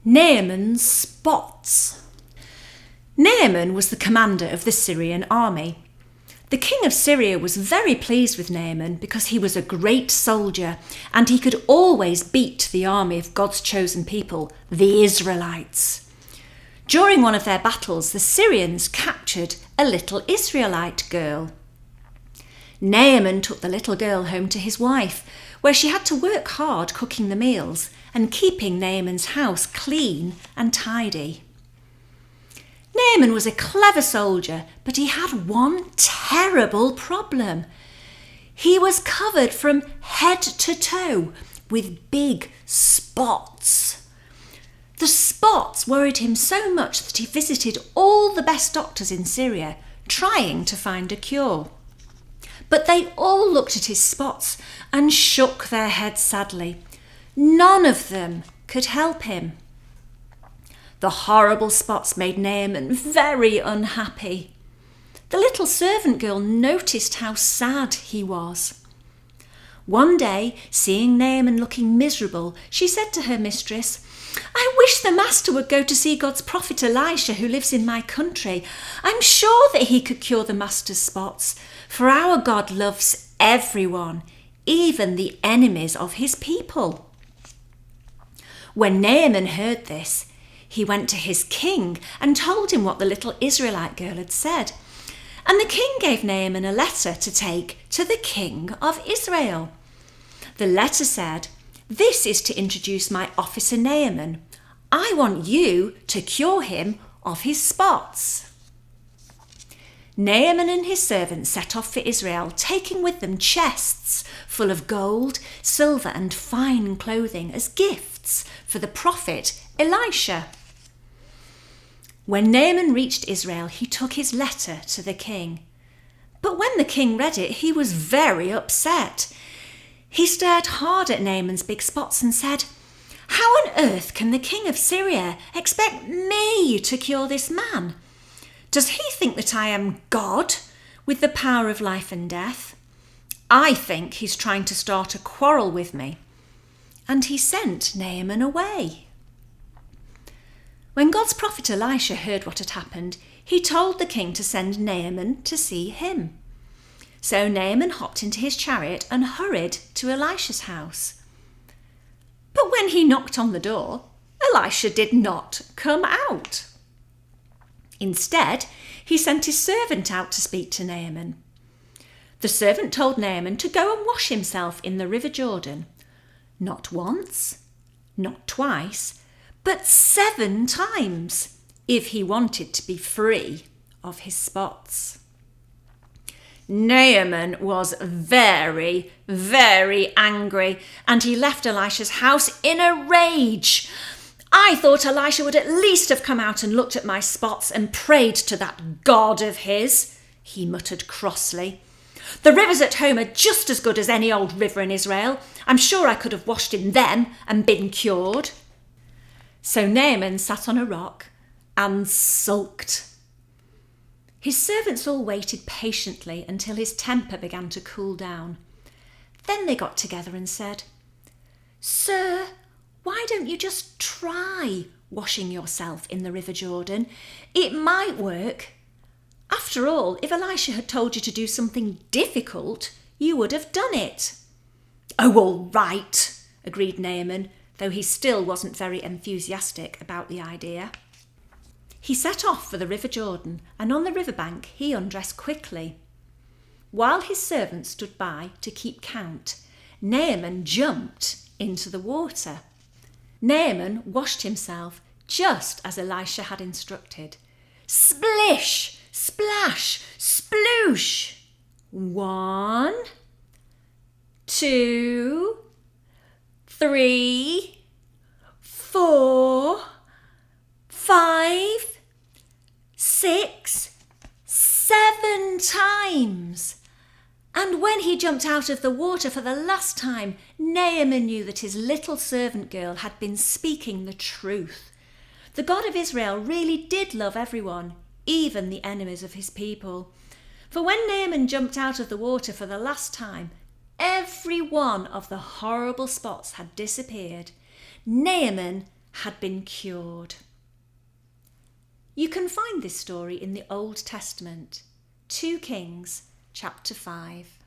Naaman's spots. Naaman was the commander of the Syrian army. The king of Syria was very pleased with Naaman because he was a great soldier and he could always beat the army of God's chosen people, the Israelites. During one of their battles, the Syrians captured a little Israelite girl. Naaman took the little girl home to his wife, where she had to work hard cooking the meals and keeping Naaman's house clean and tidy. Naaman was a clever soldier, but he had one terrible problem. He was covered from head to toe with big spots. The spots worried him so much that he visited all the best doctors in Syria, trying to find a cure. But they all looked at his spots and shook their heads sadly. None of them could help him. The horrible spots made Naaman very unhappy. The little servant girl noticed how sad he was. One day, seeing Naaman looking miserable, she said to her mistress, "I wish the master would go to see God's prophet Elisha, who lives in my country. I'm sure that he could cure the master's spots, for our God loves everyone, even the enemies of his people." When Naaman heard this, he went to his king and told him what the little Israelite girl had said. And the king gave Naaman a letter to take to the king of Israel. The letter said, "This is to introduce my officer Naaman. I want you to cure him of his spots." Naaman and his servants set off for Israel, taking with them chests full of gold, silver and fine clothing as gifts for the prophet Elisha. When Naaman reached Israel, he took his letter to the king. But when the king read it, he was very upset. He stared hard at Naaman's big spots and said, "How on earth can the king of Syria expect me to cure this man? Does he think that I am God with the power of life and death? I think he's trying to start a quarrel with me." And he sent Naaman away. When God's prophet Elisha heard what had happened, he told the king to send Naaman to see him. So Naaman hopped into his chariot and hurried to Elisha's house. But when he knocked on the door, Elisha did not come out. Instead, he sent his servant out to speak to Naaman. The servant told Naaman to go and wash himself in the river Jordan, not once, not twice, but 7 times, if he wanted to be free of his spots. Naaman was very, very angry, and he left Elisha's house in a rage. "I thought Elisha would at least have come out and looked at my spots and prayed to that God of his," he muttered crossly. "The rivers at home are just as good as any old river in Israel. I'm sure I could have washed in them and been cured." So Naaman sat on a rock and sulked. His servants all waited patiently until his temper began to cool down. Then they got together and said, "Sir, why don't you just try washing yourself in the river Jordan? It might work. After all, if Elisha had told you to do something difficult, you would have done it." "Oh, all right," agreed Naaman, though he still wasn't very enthusiastic about the idea. He set off for the river Jordan, and on the riverbank he undressed quickly. While his servants stood by to keep count, Naaman jumped into the water. Naaman washed himself just as Elisha had instructed. Splish, splash, sploosh. 1, 2, 3, 4, 5, 6, 7 times. And when he jumped out of the water for the last time, Naaman knew that his little servant girl had been speaking the truth. The God of Israel really did love everyone, even the enemies of his people. For when Naaman jumped out of the water for the last time, every one of the horrible spots had disappeared. Naaman had been cured. You can find this story in the Old Testament, 2 Kings chapter 5.